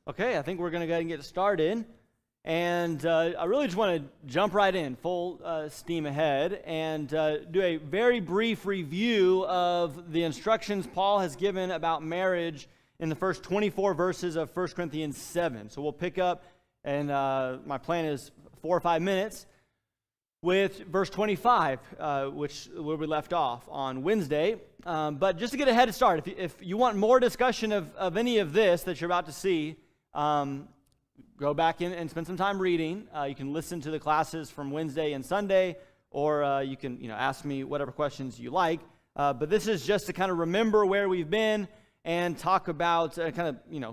Okay, I think we're going to go ahead and get started. And I really just want to jump right in, full steam ahead, and do a very brief review of the instructions Paul has given about marriage in the first 24 verses of 1 Corinthians 7. So we'll pick up, and my plan is 4 or 5 minutes, with verse 25, where we left off on Wednesday. But just to get a head start, if you want more discussion of any of this that you're about to see, go back in and spend some time reading. You can listen to the classes from Wednesday and Sunday, or you can ask me whatever questions you like. But this is just to kind of remember where we've been and talk about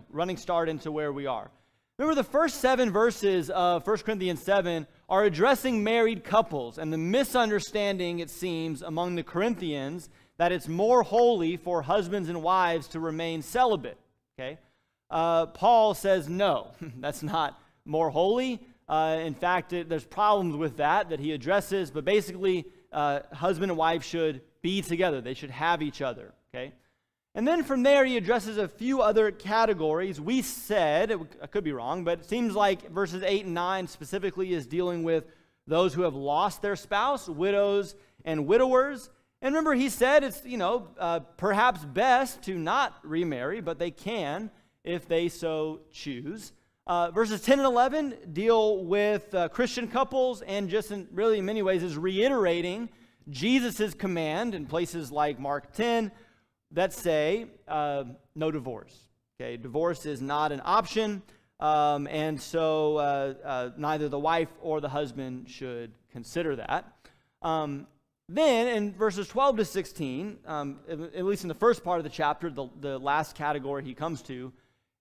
running start into where we are. Remember, the first 7 verses of 1 Corinthians 7 are addressing married couples and the misunderstanding, it seems, among the Corinthians that it's more holy for husbands and wives to remain celibate. Okay? Paul says no, that's not more holy. In fact, there's problems with that he addresses, but basically, husband and wife should be together. They should have each other, okay? And then from there, he addresses a few other categories. We said, I could be wrong, but it seems like verses 8 and 9 specifically is dealing with those who have lost their spouse, widows and widowers. And remember, he said it's, perhaps best to not remarry, but they can if they so choose. Verses 10 and 11 deal with Christian couples, and just in many ways is reiterating Jesus' command in places like Mark 10 that say no divorce. Okay, divorce is not an option, and so neither the wife or the husband should consider that. Then in verses 12 to 16, at least in the first part of the chapter, the last category he comes to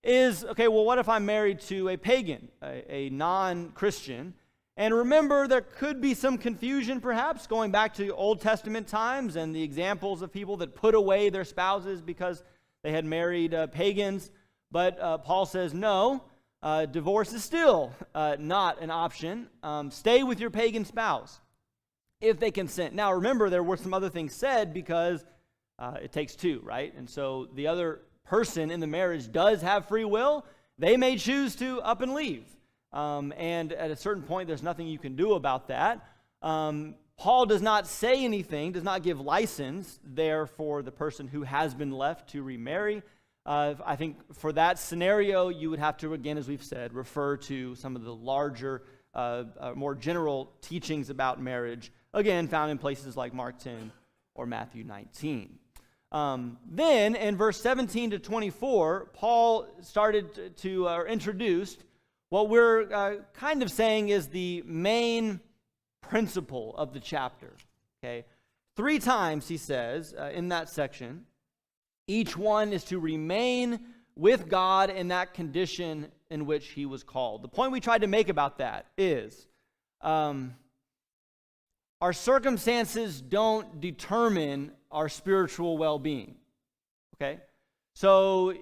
is, okay, well, what if I'm married to a pagan, a non-Christian? And remember, there could be some confusion, perhaps, going back to Old Testament times and the examples of people that put away their spouses because they had married pagans. But Paul says, no, divorce is still not an option. Stay with your pagan spouse if they consent. Now, remember, there were some other things said because it takes two, right? And so the other person in the marriage does have free will. They may choose to up and leave. And at a certain point, there's nothing you can do about that. Paul does not say anything, does not give license there for the person who has been left to remarry. I think for that scenario, you would have to, again, as we've said, refer to some of the larger, more general teachings about marriage, again, found in places like Mark 10 or Matthew 19. Then in verse 17 to 24, Paul started to introduced what we're kind of saying is the main principle of the chapter. Okay, 3 times he says in that section, each one is to remain with God in that condition in which he was called. The point we tried to make about that is our circumstances don't determine our spiritual well-being, okay? So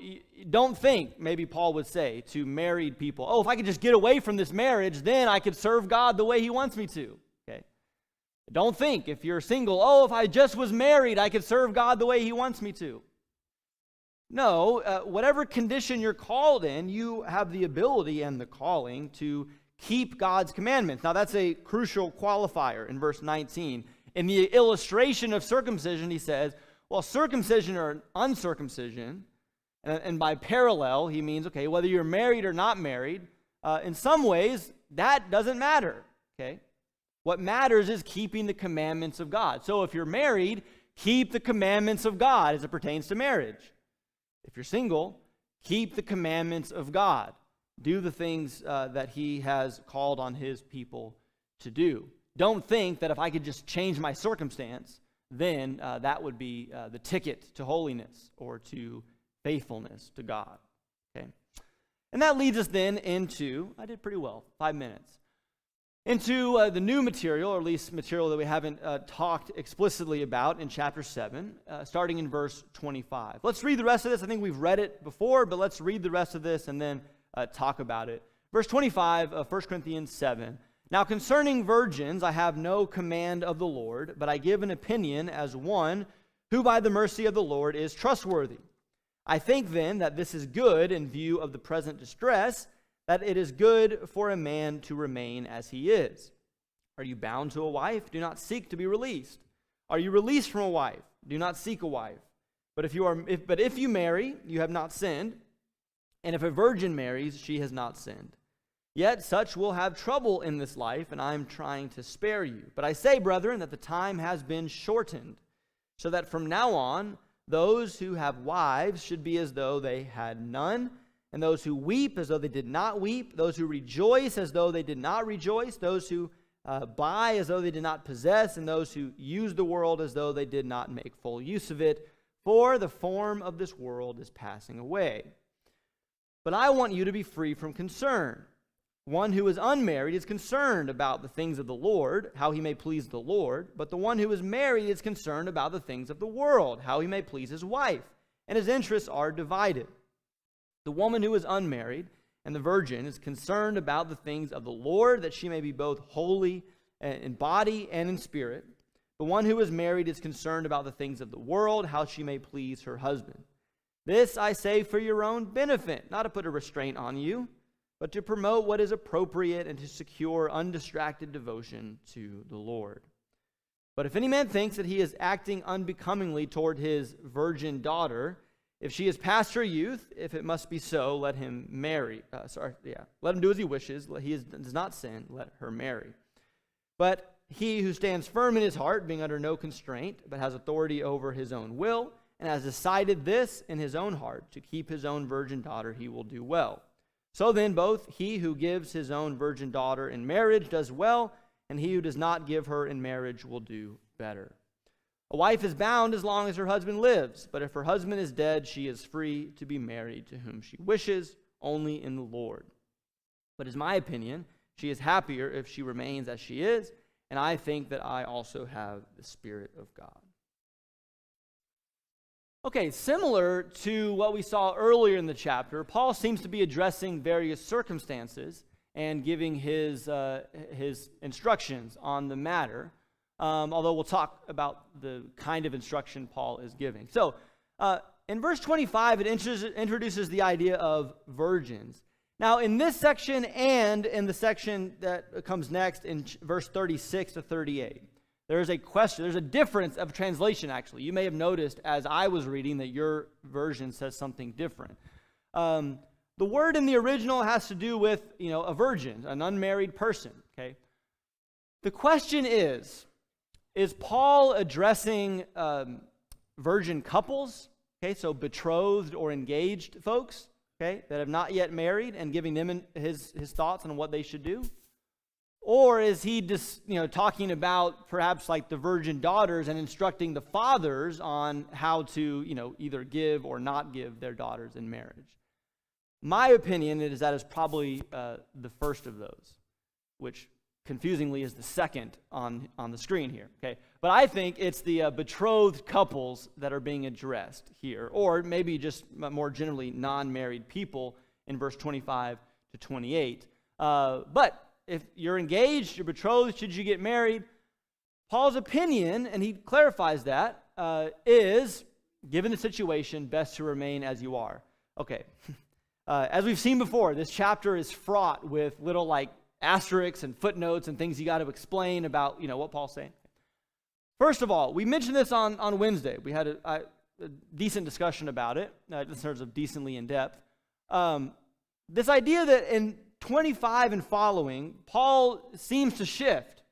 don't think, maybe Paul would say to married people, oh, if I could just get away from this marriage, then I could serve God the way he wants me to, okay? Don't think, if you're single, oh, if I just was married, I could serve God the way he wants me to. No, whatever condition you're called in, you have the ability and the calling to keep God's commandments. Now, that's a crucial qualifier in verse 19. In the illustration of circumcision, he says, well, circumcision or uncircumcision, and by parallel, he means, okay, whether you're married or not married, in some ways, that doesn't matter, okay? What matters is keeping the commandments of God. So if you're married, keep the commandments of God as it pertains to marriage. If you're single, keep the commandments of God. Do the things that he has called on his people to do. Don't think that if I could just change my circumstance, then that would be the ticket to holiness or to faithfulness to God. Okay, and that leads us then into, I did pretty well, 5 minutes, into the new material, or at least material that we haven't talked explicitly about in chapter 7, starting in verse 25. Let's read the rest of this. I think we've read it before, but let's read the rest of this and then talk about it. Verse 25 of 1 Corinthians 7. Now concerning virgins, I have no command of the Lord, but I give an opinion as one who by the mercy of the Lord is trustworthy. I think then that this is good in view of the present distress, that it is good for a man to remain as he is. Are you bound to a wife? Do not seek to be released. Are you released from a wife? Do not seek a wife. But if you marry, you have not sinned, and if a virgin marries, she has not sinned. Yet such will have trouble in this life, and I am trying to spare you. But I say, brethren, that the time has been shortened, so that from now on those who have wives should be as though they had none, and those who weep as though they did not weep, those who rejoice as though they did not rejoice, those who buy as though they did not possess, and those who use the world as though they did not make full use of it. For the form of this world is passing away. But I want you to be free from concern. One who is unmarried is concerned about the things of the Lord, how he may please the Lord. But the one who is married is concerned about the things of the world, how he may please his wife. And his interests are divided. The woman who is unmarried and the virgin is concerned about the things of the Lord, that she may be both holy in body and in spirit. The one who is married is concerned about the things of the world, how she may please her husband. This I say for your own benefit, not to put a restraint on you, but to promote what is appropriate and to secure undistracted devotion to the Lord. But if any man thinks that he is acting unbecomingly toward his virgin daughter, if she is past her youth, if it must be so, let him marry. Let him do as he wishes. Does not sin, let her marry. But he who stands firm in his heart, being under no constraint, but has authority over his own will, and has decided this in his own heart, to keep his own virgin daughter, he will do well. So then, both he who gives his own virgin daughter in marriage does well, and he who does not give her in marriage will do better. A wife is bound as long as her husband lives, but if her husband is dead, she is free to be married to whom she wishes, only in the Lord. But it's my opinion, she is happier if she remains as she is, and I think that I also have the Spirit of God. Okay, similar to what we saw earlier in the chapter, Paul seems to be addressing various circumstances and giving his instructions on the matter, although we'll talk about the kind of instruction Paul is giving. So, in verse 25, it introduces the idea of virgins. Now, in this section and in the section that comes next in verse 36 to 38, there's a question, there's a difference of translation, actually. You may have noticed as I was reading that your version says something different. The word in the original has to do with, a virgin, an unmarried person, okay? The question is Paul addressing virgin couples, okay, so betrothed or engaged folks, okay, that have not yet married, and giving them his thoughts on what they should do? Or is he just, talking about perhaps like the virgin daughters and instructing the fathers on how to, either give or not give their daughters in marriage? My opinion is that is probably the first of those, which confusingly is the second on the screen here, okay? But I think it's the betrothed couples that are being addressed here, or maybe just more generally non-married people in verse 25 to 28. But if you're engaged, you're betrothed, should you get married? Paul's opinion, and he clarifies that, is, given the situation, best to remain as you are. Okay, as we've seen before, this chapter is fraught with little asterisks and footnotes and things you got to explain about, what Paul's saying. First of all, we mentioned this on Wednesday. We had a decent discussion about it, in terms of decently in depth. This idea that in 25 and following, Paul seems to shift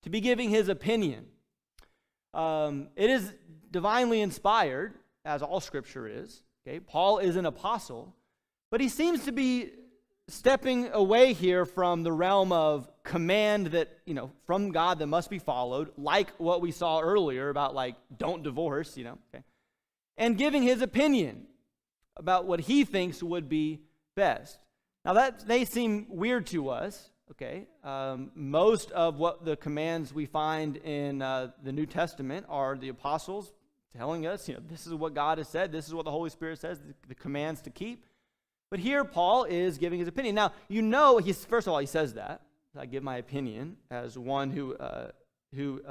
to be giving his opinion. It is divinely inspired, as all Scripture is. Okay, Paul is an apostle, but he seems to be stepping away here from the realm of command that, from God that must be followed, like what we saw earlier about don't divorce, okay, and giving his opinion about what he thinks would be best. Now that may seem weird to us, okay? Most of what the commands we find in the New Testament are the apostles telling us, this is what God has said, this is what the Holy Spirit says, the commands to keep. But here Paul is giving his opinion. Now, first of all, he says that. I give my opinion as one who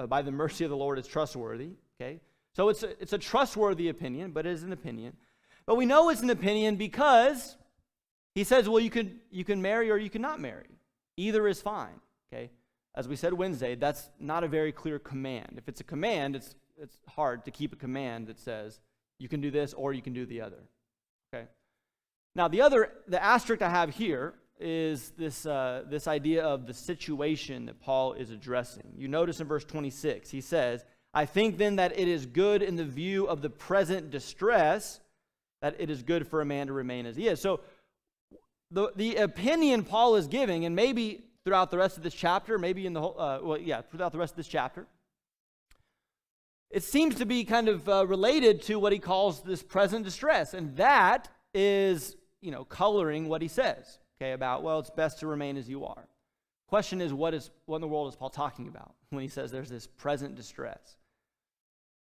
by the mercy of the Lord is trustworthy, okay? So it's a trustworthy opinion, but it is an opinion. But we know it's an opinion because he says, well, you can marry or you cannot marry. Either is fine, okay? As we said Wednesday, that's not a very clear command. If it's a command, it's hard to keep a command that says you can do this or you can do the other, okay? Now, the asterisk I have here is this idea of the situation that Paul is addressing. You notice in verse 26, he says, I think then that it is good in the view of the present distress that it is good for a man to remain as he is. So the opinion Paul is giving, and maybe throughout the rest of this chapter, maybe in the whole, throughout the rest of this chapter, it seems to be kind of related to what he calls this present distress, and that is, coloring what he says, okay, about, well, it's best to remain as you are. Question is, what in the world is Paul talking about when he says there's this present distress?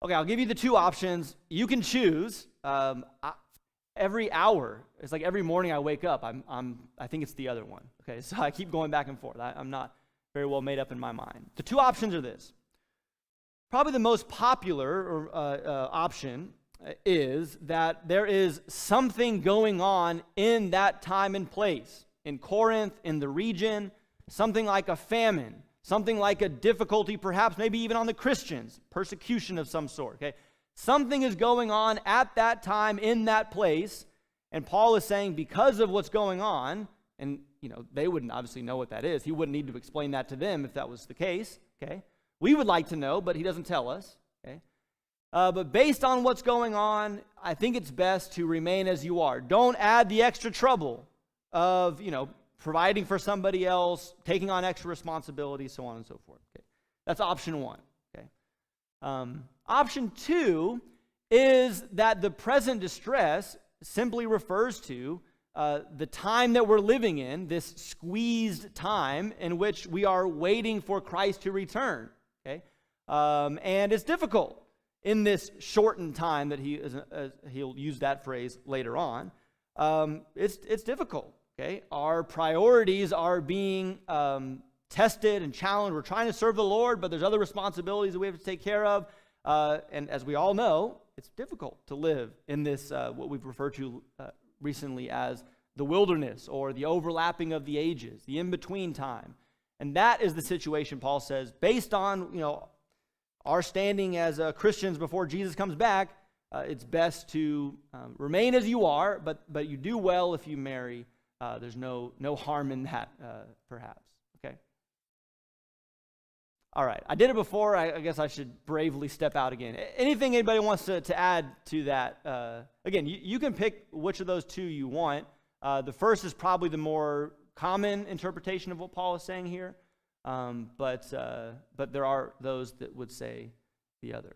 Okay, I'll give you the two options. You can choose. Every hour, it's like every morning I wake up, I think it's the other one. Okay, so I keep going back and forth. I'm not very well made up in my mind. The two options are this. Probably the most popular option is that there is something going on in that time and place. In Corinth, in the region, something like a famine, something like a difficulty, perhaps maybe even on the Christians, persecution of some sort, okay? Something is going on at that time in that place, and Paul is saying because of what's going on, and they wouldn't obviously know what that is. He wouldn't need to explain that to them if that was the case, okay? We would like to know, but he doesn't tell us, okay? But based on what's going on, I think it's best to remain as you are. Don't add the extra trouble of, providing for somebody else, taking on extra responsibilities, so on and so forth. Okay? That's option one. Okay? Option two is that the present distress simply refers to the time that we're living in, this squeezed time in which we are waiting for Christ to return. Okay? And it's difficult in this shortened time that he'll use that phrase later on. It's difficult. Okay, our priorities are being tested and challenged. We're trying to serve the Lord, but there's other responsibilities that we have to take care of. And as we all know, it's difficult to live in this, what we've referred to recently as the wilderness or the overlapping of the ages, the in-between time. And that is the situation, Paul says, based on, our standing as Christians before Jesus comes back, it's best to remain as you are, but you do well if you marry. There's no harm in that, perhaps. Okay? All right. I did it before. I guess I should bravely step out again. Anything anybody wants to add to that? Again, you can pick which of those two you want. The first is probably the more common interpretation of what Paul is saying here, but there are those that would say the other.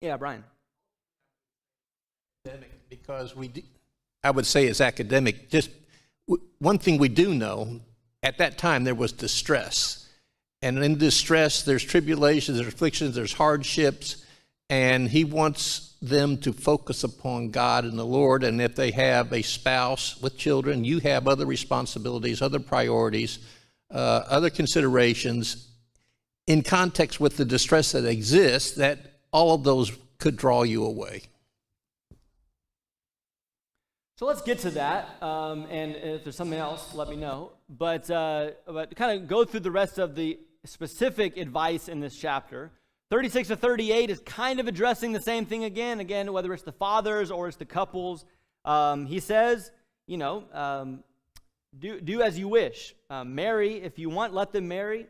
Yeah, Brian. Because I would say it's academic. Just one thing we do know, at that time there was distress. And in distress, there's tribulations, there's afflictions, there's hardships. And he wants them to focus upon God and the Lord. And if they have a spouse with children, you have other responsibilities, other priorities, other considerations. In context with the distress that exists, that all of those could draw you away. So let's get to that, and if there's something else, let me know. But kind of go through the rest of the specific advice in this chapter. 36 to 38 is kind of addressing the same thing again, whether it's the fathers or it's the couples. He says, do as you wish. Marry if you want, let them marry.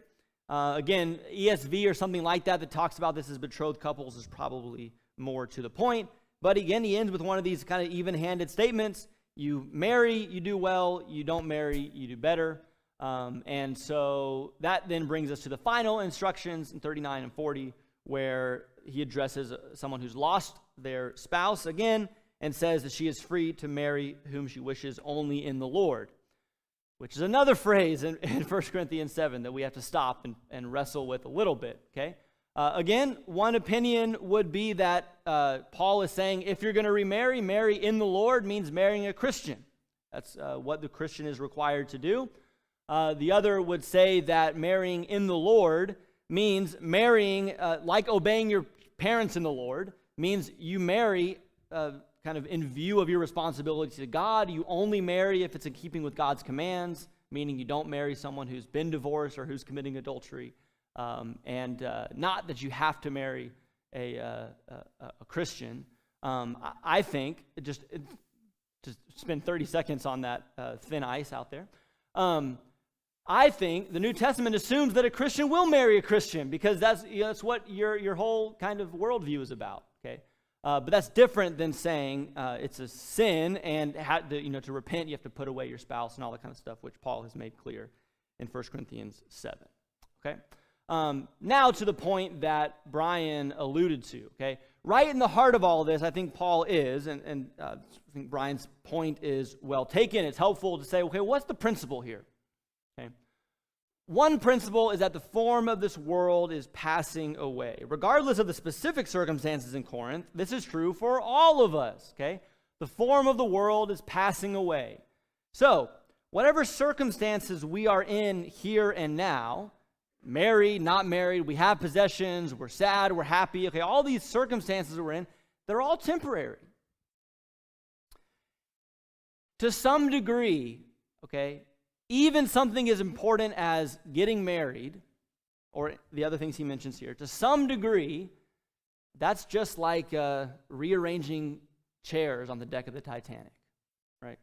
Again, ESV or something like that talks about this as betrothed couples is probably more to the point. But again, he ends with one of these kind of even-handed statements. You marry, you do well. You don't marry, you do better. And so that then brings us to the final instructions in 39 and 40, where he addresses someone who's lost their spouse again and says that she is free to marry whom she wishes only in the Lord, which is another phrase in 1 Corinthians 7 that we have to stop and wrestle with a little bit, okay? Again, one opinion would be that Paul is saying if you're going to remarry, marry in the Lord means marrying a Christian. That's what the Christian is required to do. The other would say that marrying in the Lord means marrying, like obeying your parents in the Lord, means you marry kind of in view of your responsibility to God. You only marry if it's in keeping with God's commands, meaning you don't marry someone who's been divorced or who's committing adultery, and not that you have to marry a Christian. I think, just to spend 30 seconds on that thin ice out there, I think the New Testament assumes that a Christian will marry a Christian, because that's what your whole kind of worldview is about. Okay, but that's different than saying it's a sin and to repent you have to put away your spouse and all that kind of stuff, which Paul has made clear in 1 Corinthians 7. Okay, now to the point that Brian alluded to. Okay, right in the heart of all of this, I think Paul is, and I think Brian's point is well taken. It's helpful to say, okay, what's the principle here? Okay. One principle is that the form of this world is passing away. Regardless of the specific circumstances in Corinth, this is true for all of us, okay? The form of the world is passing away. So, whatever circumstances we are in here and now, married, not married, we have possessions, we're sad, we're happy, okay, all these circumstances we're in, they're all temporary. To some degree, okay, even something as important as getting married, or the other things he mentions here, to some degree, that's just like rearranging chairs on the deck of the Titanic, right?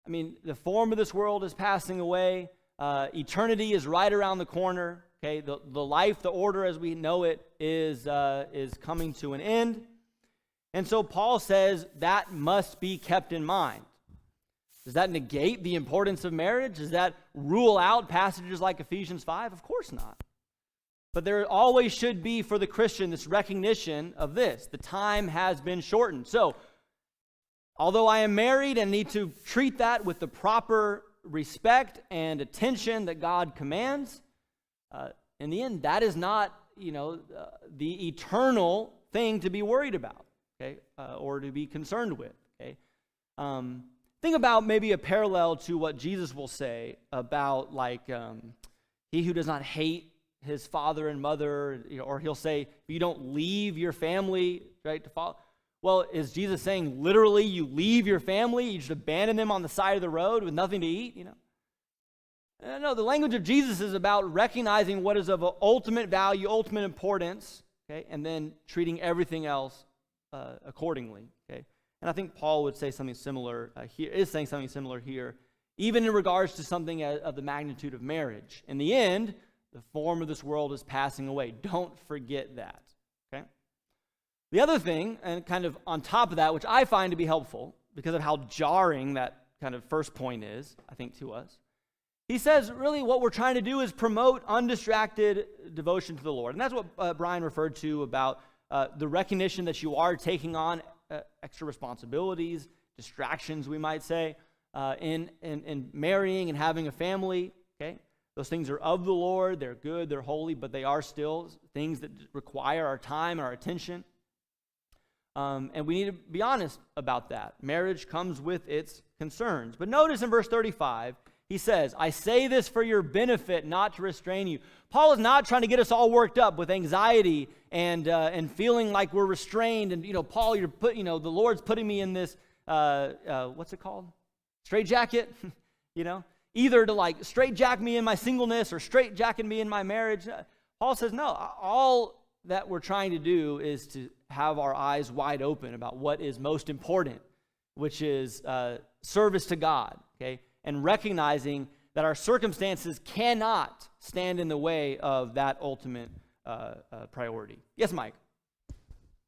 I mean, the form of this world is passing away. Eternity is right around the corner, okay? The life, the order as we know it is coming to an end. And so Paul says that must be kept in mind. Does that negate the importance of marriage? Does that rule out passages like Ephesians 5? Of course not. But there always should be for the Christian this recognition of this. The time has been shortened. So, although I am married and need to treat that with the proper respect and attention that God commands, in the end, that is not, the eternal thing to be worried about, okay, or to be concerned with, okay. Think about maybe a parallel to what Jesus will say about, he who does not hate his father and mother, or he'll say, if you don't leave your family, right, to follow. Well, is Jesus saying literally you leave your family, you just abandon them on the side of the road with nothing to eat, No, the language of Jesus is about recognizing what is of ultimate value, ultimate importance, okay, and then treating everything else accordingly, okay. And I think Paul would say something similar here, is saying something similar here, even in regards to something of the magnitude of marriage. In the end, the form of this world is passing away. Don't forget that, okay? The other thing, and kind of on top of that, which I find to be helpful, because of how jarring that kind of first point is, I think, to us, he says, really, what we're trying to do is promote undistracted devotion to the Lord. And that's what Brian referred to about the recognition that you are taking on extra responsibilities, distractions, we might say, in marrying and having a family, okay? Those things are of the Lord, they're good, they're holy, but they are still things that require our time and our attention. And we need to be honest about that. Marriage comes with its concerns. But notice in verse 35, he says, I say this for your benefit, not to restrain you. Paul is not trying to get us all worked up with anxiety and feeling like we're restrained. And, Paul, the Lord's putting me in this, what's it called? Straitjacket, either to straitjacket me in my singleness or straitjacket me in my marriage. Paul says, no, all that we're trying to do is to have our eyes wide open about what is most important, which is service to God, okay? And recognizing that our circumstances cannot stand in the way of that ultimate priority. Yes, Mike?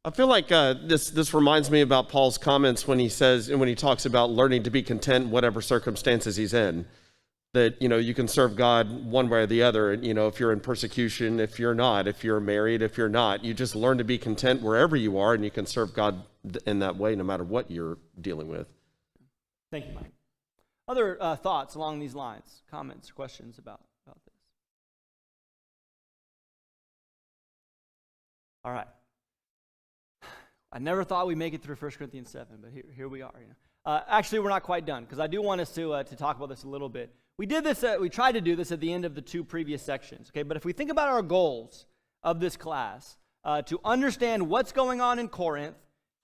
I feel like this reminds me about Paul's comments when he talks about learning to be content in whatever circumstances he's in. That, you can serve God one way or the other. And, if you're in persecution, if you're not, if you're married, if you're not, you just learn to be content wherever you are, and you can serve God in that way no matter what you're dealing with. Thank you, Mike. Other thoughts along these lines, comments, questions about this? All right. I never thought we'd make it through 1 Corinthians 7, but here we are. Actually, we're not quite done, because I do want us to talk about this a little bit. We did this, we tried to do this at the end of the 2 previous sections, okay? But if we think about our goals of this class, to understand what's going on in Corinth,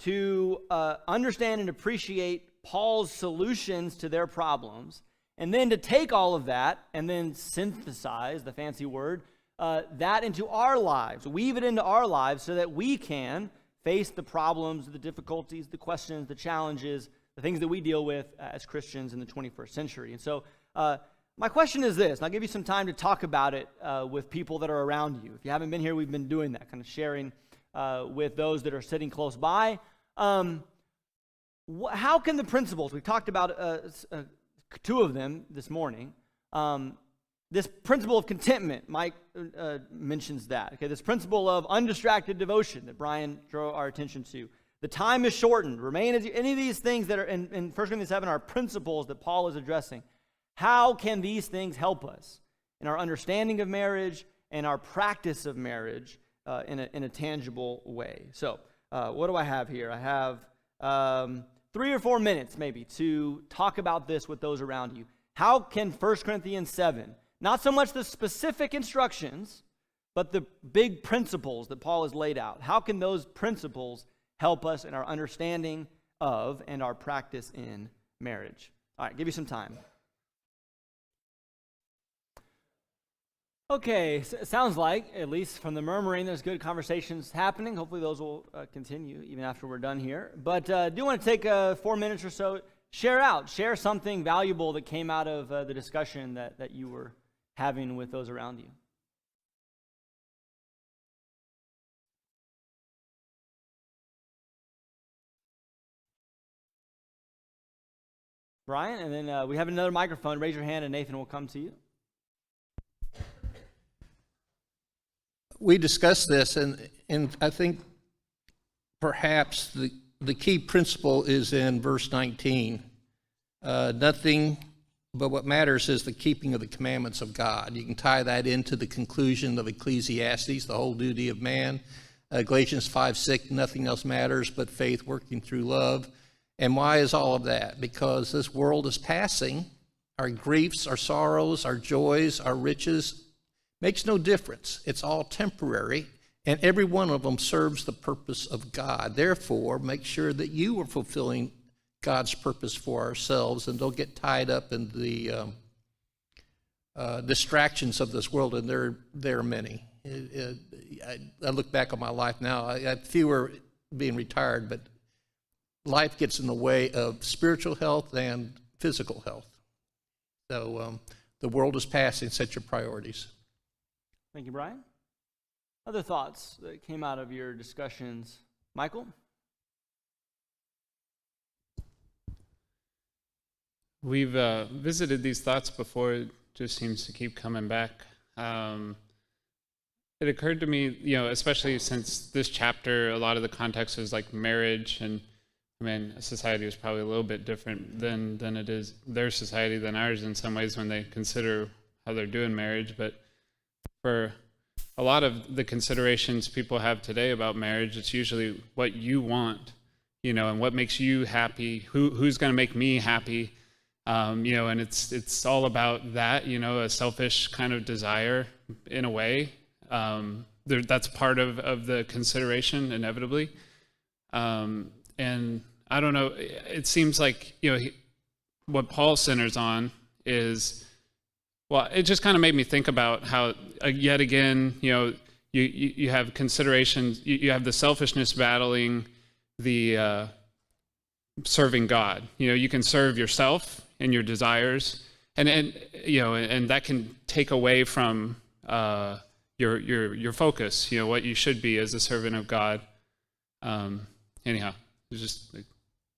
to understand and appreciate Paul's solutions to their problems, and then to take all of that and then synthesize, the fancy word, that into our lives, weave it into our lives so that we can face the problems, the difficulties, the questions, the challenges, the things that we deal with as Christians in the 21st century. And so my question is this, and I'll give you some time to talk about it with people that are around you. If you haven't been here, we've been doing that, kind of sharing with those that are sitting close by. How can the principles, we talked about 2 of them this morning, this principle of contentment, Mike mentions that. Okay, this principle of undistracted devotion that Brian drew our attention to. The time is shortened. Remain as you, any of these things that are in 1 Corinthians 7 are principles that Paul is addressing. How can these things help us in our understanding of marriage and our practice of marriage in a tangible way? So, what do I have here? I have 3 or 4 minutes maybe to talk about this with those around you. How can 1 Corinthians 7, not so much the specific instructions, but the big principles that Paul has laid out, how can those principles help us in our understanding of and our practice in marriage? All right, give you some time. Okay, so it sounds like, at least from the murmuring, there's good conversations happening. Hopefully those will continue even after we're done here. But I do want to take 4 minutes or so, share something valuable that came out of the discussion that you were having with those around you. Brian, and then we have another microphone. Raise your hand and Nathan will come to you. We discussed this, and I think perhaps the key principle is in verse 19. Nothing but what matters is the keeping of the commandments of God. You can tie that into the conclusion of Ecclesiastes, the whole duty of man. Galatians 5:6, nothing else matters but faith working through love. And why is all of that? Because this world is passing. Our griefs, our sorrows, our joys, our riches, makes no difference. It's all temporary, and every one of them serves the purpose of God. Therefore, make sure that you are fulfilling God's purpose for ourselves, and don't get tied up in the distractions of this world, and there are many. I look back on my life now. I had fewer being retired, but life gets in the way of spiritual health and physical health. So the world is passing. Set your priorities. Thank you, Brian. Other thoughts that came out of your discussions? Michael? We've visited these thoughts before. It just seems to keep coming back. It occurred to me, especially since this chapter, a lot of the context is like marriage, and society is probably a little bit different than it is their society than ours in some ways when they consider how they're doing marriage. But for a lot of the considerations people have today about marriage, it's usually what you want, and what makes you happy, who's going to make me happy, and it's all about that, a selfish kind of desire in a way. That's part of the consideration inevitably. And I don't know, it seems like, what Paul centers on is, well, it just kind of made me think about how, yet again, you have considerations, you have the selfishness battling the serving God. You can serve yourself and your desires, and that can take away from your focus, what you should be as a servant of God. Anyhow, it's just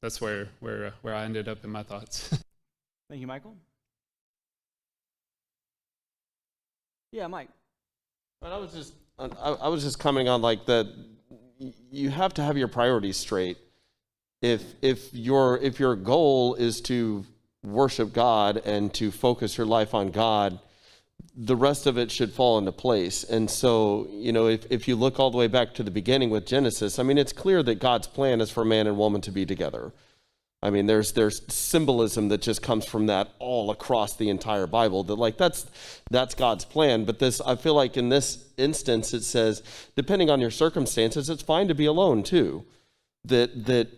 that's where I ended up in my thoughts. Thank you, Michael. Yeah, Mike. But I was just commenting on like that. You have to have your priorities straight. If your goal is to worship God and to focus your life on God, the rest of it should fall into place. And so, if you look all the way back to the beginning with Genesis, it's clear that God's plan is for man and woman to be together. I mean, there's symbolism that just comes from that all across the entire Bible. That like that's God's plan. But this, I feel like in this instance, it says, depending on your circumstances, it's fine to be alone too. That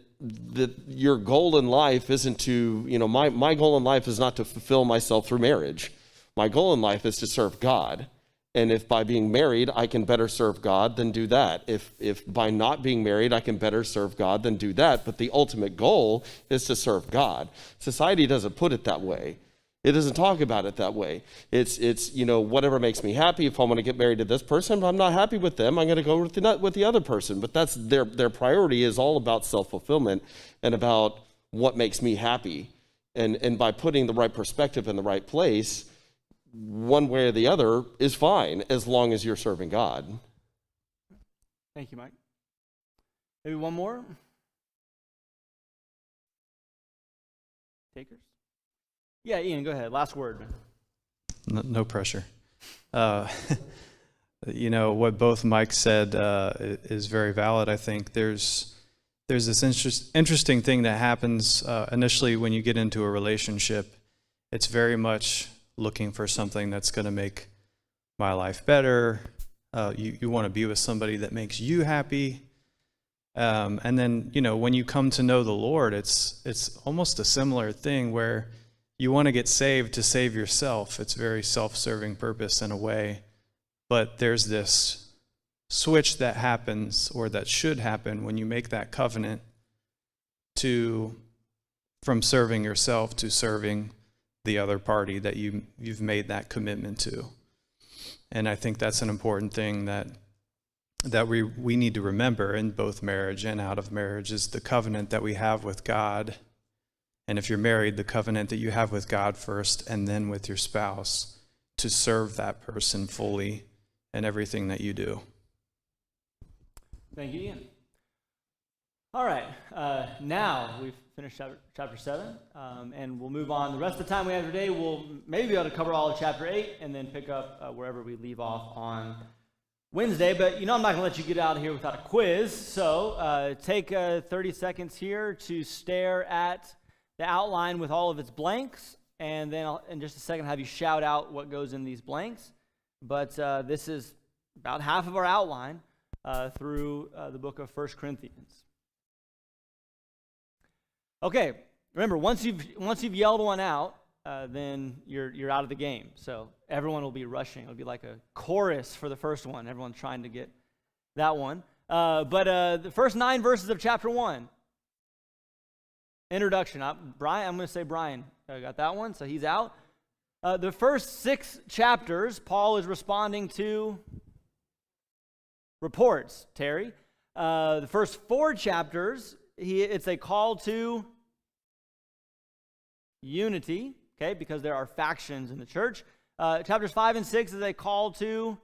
your goal in life isn't to, my goal in life is not to fulfill myself through marriage. My goal in life is to serve God. And if by being married, I can better serve God, then do that. If by not being married, I can better serve God, then do that. But the ultimate goal is to serve God. Society doesn't put it that way. It doesn't talk about it that way. It's whatever makes me happy. If I want to get married to this person, if I'm not happy with them, I'm going to go with the other person. But that's their priority is all about self-fulfillment and about what makes me happy. And by putting the right perspective in the right place, one way or the other is fine as long as you're serving God. Thank you, Mike. Maybe one more? Takers? Yeah, Ian, go ahead. Last word. No pressure. What both Mike said is very valid. I think there's this interesting thing that happens initially when you get into a relationship. It's very much looking for something that's going to make my life better. You want to be with somebody that makes you happy. And then, when you come to know the Lord, it's almost a similar thing where you want to get saved to save yourself. It's very self-serving purpose in a way. But there's this switch that happens, or that should happen, when you make that covenant from serving yourself to serving the other party that you've made that commitment to. And I think that's an important thing that we need to remember in both marriage and out of marriage, is the covenant that we have with God. And if you're married, the covenant that you have with God first, and then with your spouse, to serve that person fully in everything that you do. Thank you, Ian. All right, now we've finished chapter 7, and we'll move on. The rest of the time we have today, we'll maybe be able to cover all of chapter 8 and then pick up wherever we leave off on Wednesday. But I'm not going to let you get out of here without a quiz. So take 30 seconds here to stare at the outline with all of its blanks, and then I'll, in just a second, have you shout out what goes in these blanks. But this is about half of our outline through the book of 1 Corinthians. Okay, remember, once you've yelled one out, then you're out of the game. So everyone will be rushing. It'll be like a chorus for the first one. Everyone's trying to get that one. But the first 9 verses of chapter 1. Introduction. Brian, I'm going to say Brian got that one, so he's out. The first 6 chapters, Paul is responding to reports. Terry. The first 4 chapters, it's a call to unity, okay, because there are factions in the church. Chapters 5 and 6 is a call to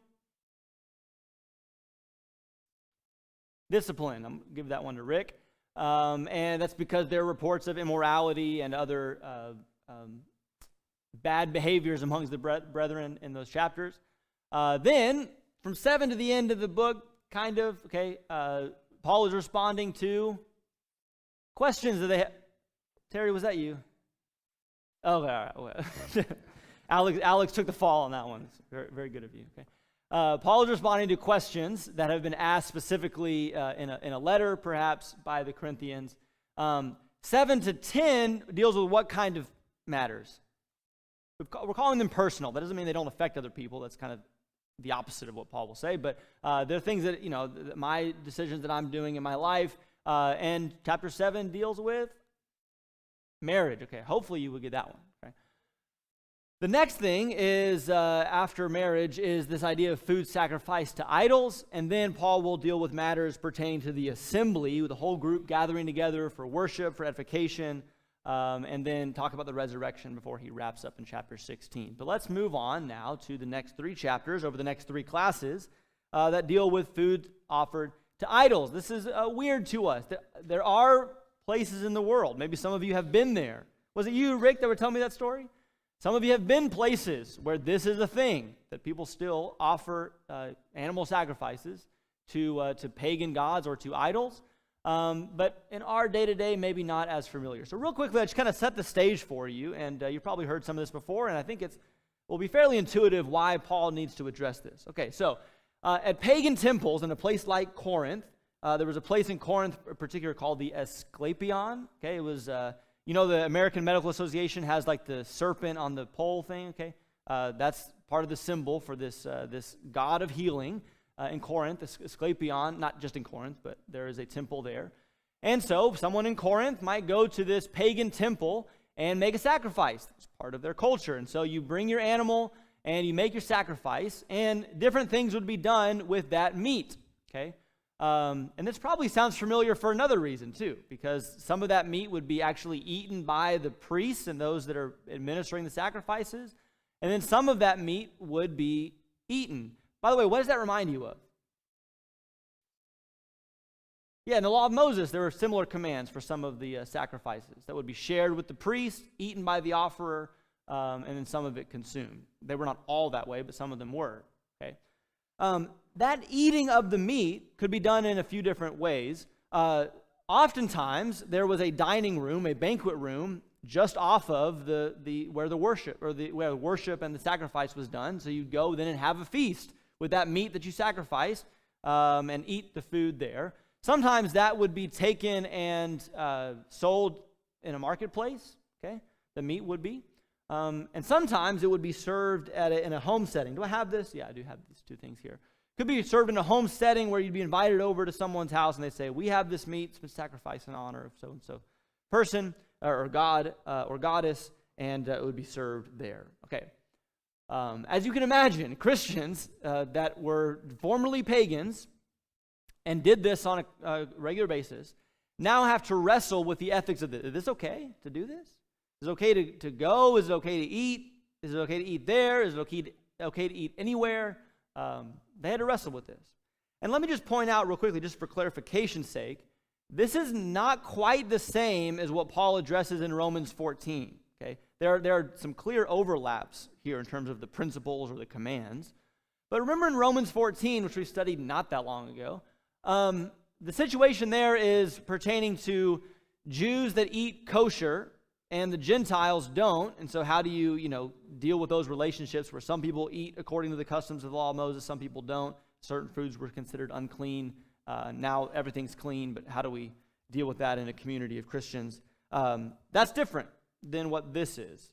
discipline. I'm going to give that one to Rick. And that's because there are reports of immorality and other bad behaviors amongst the brethren in those chapters. Then, from 7 to the end of the book, kind of, okay, Paul is responding to questions that they have. Terry, was that you? Oh, all right. Alex took the fall on that one. It's very, very good of you. Okay. Paul is responding to questions that have been asked specifically in a letter, perhaps, by the Corinthians. 7 to 10 deals with what kind of matters. We're calling them personal. That doesn't mean they don't affect other people. That's kind of the opposite of what Paul will say. But there are things that, my decisions that I'm doing in my life. And chapter 7 deals with marriage. Okay, hopefully you will get that one. Okay. The next thing is, after marriage, is this idea of food sacrificed to idols. And then Paul will deal with matters pertaining to the assembly, with the whole group gathering together for worship, for edification, and then talk about the resurrection before he wraps up in chapter 16. But let's move on now to the next 3 chapters over the next 3 classes that deal with food offered to idols. This is weird to us. There are places in the world. Maybe some of you have been there. Was it you, Rick, that were telling me that story? Some of you have been places where this is a thing, that people still offer animal sacrifices to pagan gods or to idols. but in our day-to-day, maybe not as familiar. So real quickly, let's kind of set the stage for you, and you've probably heard some of this before, and I think will be fairly intuitive why Paul needs to address this. Okay, so at pagan temples in a place like Corinth, there was a place in Corinth in particular called the Asclepion. Okay, it was, the American Medical Association has like the serpent on the pole thing, okay? That's part of the symbol for this god of healing in Corinth, Asclepion, not just in Corinth, but there is a temple there. And so someone in Corinth might go to this pagan temple and make a sacrifice. It's part of their culture. And so you bring your animal and you make your sacrifice, and different things would be done with that meat, okay? And this probably sounds familiar for another reason too, because some of that meat would be actually eaten by the priests and those that are administering the sacrifices, and then some of that meat would be eaten. By the way, what does that remind you of? Yeah, in the law of Moses, there were similar commands for some of the sacrifices that would be shared with the priest, eaten by the offerer, and then some of it consumed. They were not all that way, but some of them were, okay? That eating of the meat could be done in a few different ways. Oftentimes, there was a dining room, a banquet room, just off of where the worship and the sacrifice was done. So you'd go then and have a feast with that meat that you sacrificed and eat the food there. Sometimes that would be taken and sold in a marketplace. Okay, the meat would be, and sometimes it would be served in a home setting. Do I have this? Yeah, I do have these two things here. Could be served in a home setting where you'd be invited over to someone's house and they say, "We have this meat, it's been sacrificed in honor of so and so person or god or goddess," and it would be served there. Okay. As you can imagine, Christians that were formerly pagans and did this on a regular basis now have to wrestle with the ethics of this. Is this okay to do this? Is it okay to go? Is it okay to eat? Is it okay to eat there? Is it okay to eat anywhere? They had to wrestle with this. And let me just point out real quickly, just for clarification's sake, this is not quite the same as what Paul addresses in Romans 14. Okay, there are some clear overlaps here in terms of the principles or the commands. But remember in Romans 14, which we studied not that long ago, the situation there is pertaining to Jews that eat kosher and the Gentiles don't. And so how do you deal with those relationships where some people eat according to the customs of the law of Moses, some people don't? Certain foods were considered unclean. Now everything's clean, but how do we deal with that in a community of Christians? That's different than what this is.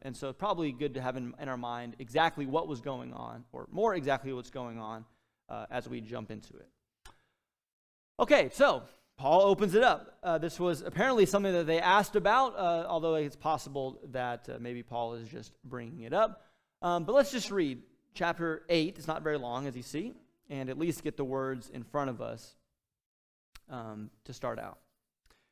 And so it's probably good to have in our mind exactly what was going on, or more exactly what's going on as we jump into it. Okay, so Paul opens it up. This was apparently something that they asked about, although it's possible that maybe Paul is just bringing it up. But let's just read chapter 8. It's not very long, as you see, and at least get the words in front of us to start out.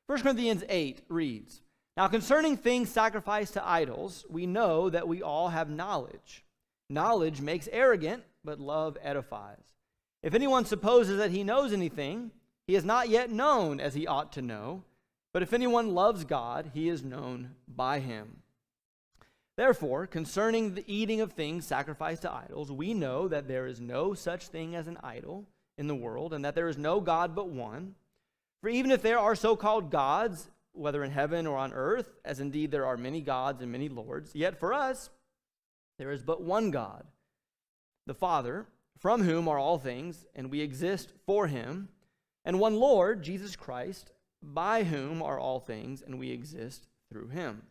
1 Corinthians 8 reads, "Now concerning things sacrificed to idols, we know that we all have knowledge. Knowledge makes arrogant, but love edifies. If anyone supposes that he knows anything, he has not yet known as he ought to know. But if anyone loves God, he is known by him. Therefore, concerning the eating of things sacrificed to idols, we know that there is no such thing as an idol in the world, and that there is no God but one. For even if there are so-called gods, whether in heaven or on earth, as indeed there are many gods and many lords, yet for us there is but one God, the Father, from whom are all things, and we exist for him, and one Lord, Jesus Christ, by whom are all things, and we exist through him.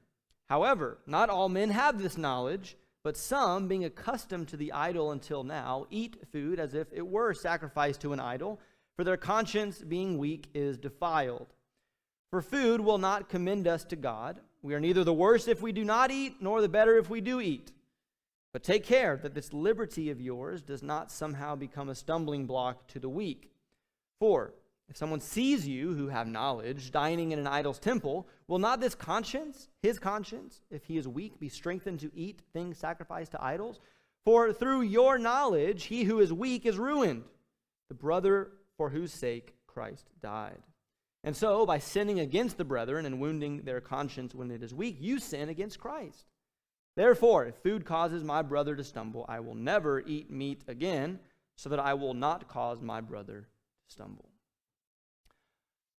However, not all men have this knowledge, but some, being accustomed to the idol until now, eat food as if it were sacrificed to an idol, for their conscience, being weak, is defiled. For food will not commend us to God. We are neither the worse if we do not eat, nor the better if we do eat. But take care that this liberty of yours does not somehow become a stumbling block to the weak. For if someone sees you who have knowledge dining in an idol's temple, will not this conscience, his conscience, if he is weak, be strengthened to eat things sacrificed to idols? For through your knowledge, he who is weak is ruined, the brother for whose sake Christ died. And so, by sinning against the brethren and wounding their conscience when it is weak, you sin against Christ. Therefore, if food causes my brother to stumble, I will never eat meat again, so that I will not cause my brother to stumble."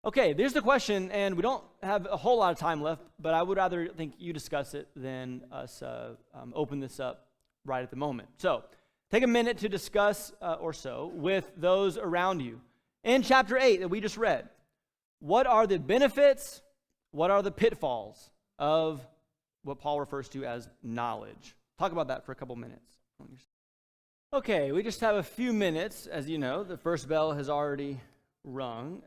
Okay, there's the question, and we don't have a whole lot of time left, but I would rather think you discuss it than us open this up right at the moment. So, take a minute to discuss or so with those around you. In chapter 8 that we just read, what are the benefits, what are the pitfalls of what Paul refers to as knowledge? Talk about that for a couple minutes. Okay, we just have a few minutes. As you know, the first bell has already ringed.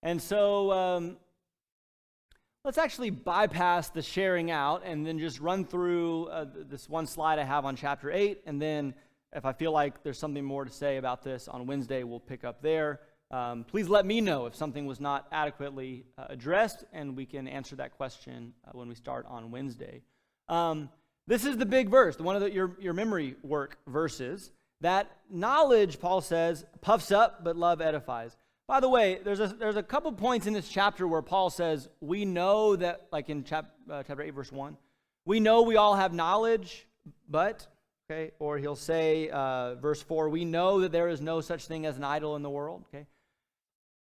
And so let's actually bypass the sharing out and then just run through this one slide I have on chapter 8. And then if I feel like there's something more to say about this on Wednesday, we'll pick up there. Please let me know if something was not adequately addressed, and we can answer that question when we start on Wednesday. This is the big verse, one of your memory work verses. That knowledge, Paul says, puffs up, but love edifies. By the way, there's a couple points in this chapter where Paul says, we know that, like in chapter 8, verse 1, we know we all have knowledge, but, okay, or he'll say, verse 4, we know that there is no such thing as an idol in the world, okay?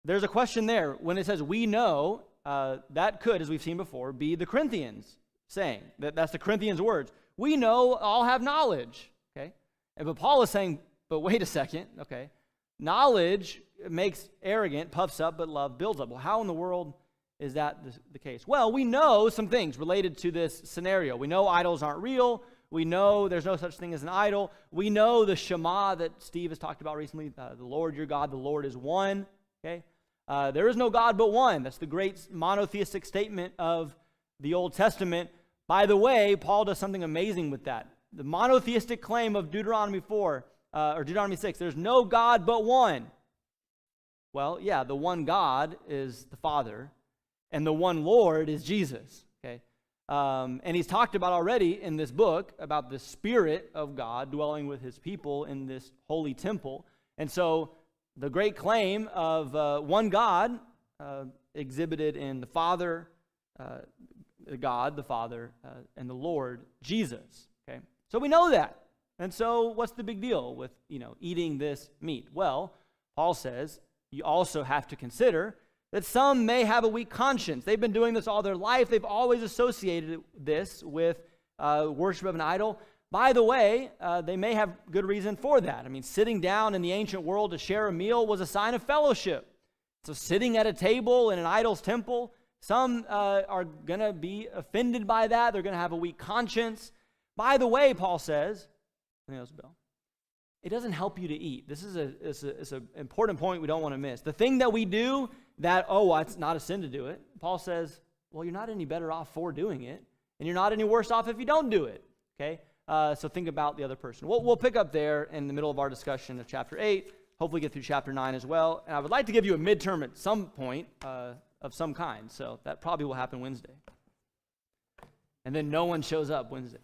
There's a question there. When it says we know, that could, as we've seen before, be the Corinthians saying. That's the Corinthians' words. We know all have knowledge, okay? But Paul is saying, but wait a second, okay? Knowledge makes arrogant, puffs up, but love builds up. Well, how in the world is that the case? Well, we know some things related to this scenario. We know idols aren't real. We know there's no such thing as an idol. We know the Shema that Steve has talked about recently, the Lord your God, the Lord is one, okay? There is no God but one. That's the great monotheistic statement of the Old Testament. By the way, Paul does something amazing with that. The monotheistic claim of Deuteronomy 4, or Deuteronomy 6, there's no God but one. Well, yeah, the one God is the Father, and the one Lord is Jesus, okay? And he's talked about already in this book about the Spirit of God dwelling with his people in this holy temple. And so the great claim of one God exhibited in the Father, God, the Father, and the Lord, Jesus, okay? So we know that. And so what's the big deal with, eating this meat? Well, Paul says you also have to consider that some may have a weak conscience. They've been doing this all their life. They've always associated this with worship of an idol. By the way, they may have good reason for that. I mean, sitting down in the ancient world to share a meal was a sign of fellowship. So sitting at a table in an idol's temple, some are going to be offended by that. They're going to have a weak conscience. By the way, Paul says, it doesn't help you to eat. This is an important point we don't want to miss. The thing that we do that, it's not a sin to do it. Paul says, well, you're not any better off for doing it, and you're not any worse off if you don't do it, okay? So think about the other person. We'll pick up there in the middle of our discussion of chapter 8, hopefully get through chapter 9 as well. And I would like to give you a midterm at some point of some kind, so that probably will happen Wednesday. And then no one shows up Wednesday.